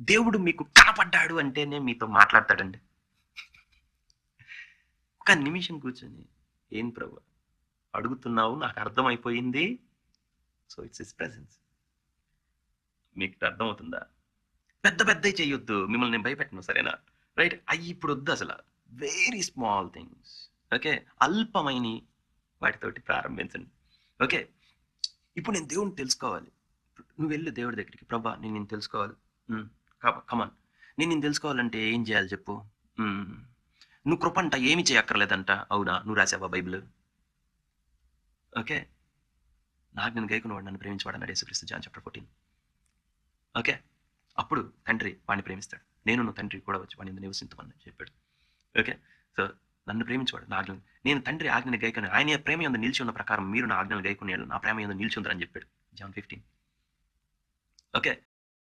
దేవుడు మీకు కనపడ్డాడు అంటేనే మీతో మాట్లాడతాడండి. ఒక్క నిమిషం కూర్చొని, ఏం ప్రభు అడుగుతున్నావు, నాకు అర్థమైపోయింది. So it's his presence. మీకు అర్థమవుతుందా? పెద్ద పెద్దవి చేయొద్దు. మిమ్మల్ని నేను భయపెట్టను, సరేనా? రైట్? అయ్యి ఇప్పుడు వద్దు అసలు. Very small things. ఓకే? అల్పమైన వాటితోటి ప్రారంభించండి. ఓకే? ఇప్పుడు నేను దేవుడిని తెలుసుకోవాలి. నువ్వు వెళ్ళు దేవుడి దగ్గరికి. ప్రభా నేను నిన్ను తెలుసుకోవాలి. కమాన్. నేను నిన్ను తెలుసుకోవాలంటే ఏం చేయాలి చెప్పు? నువ్వు కృప అంట ఏమి చేయక్కర్లేదంట. అవునా? నువ్వు రాసావా బైబిల్? ఓకే? నాకు నేను గైకున్నవాడు నన్ను ప్రేమించవాడు అన్నాడు యేసుక్రీస్తు, జాన్ చాప్టర్ 14. ఓకే? అప్పుడు తండ్రి వాడిని ప్రేమిస్తాడు. నేను తండ్రి కూడా వచ్చి వాడిని నివసించమని చెప్పాడు. ఓకే? సో నన్ను ప్రేమించేవాడు నా ఆజ్ఞలు, నేను తండ్రి ఆజ్ఞని గైకొని ఆయన ప్రేమ యందు నిలిచి ఉన్న ప్రకారం మీరు నా ఆజ్ఞలు గైకొని నా ప్రేమ యందు నిలిచి ఉందని చెప్పాడు, జాన్ 15. ఓకే?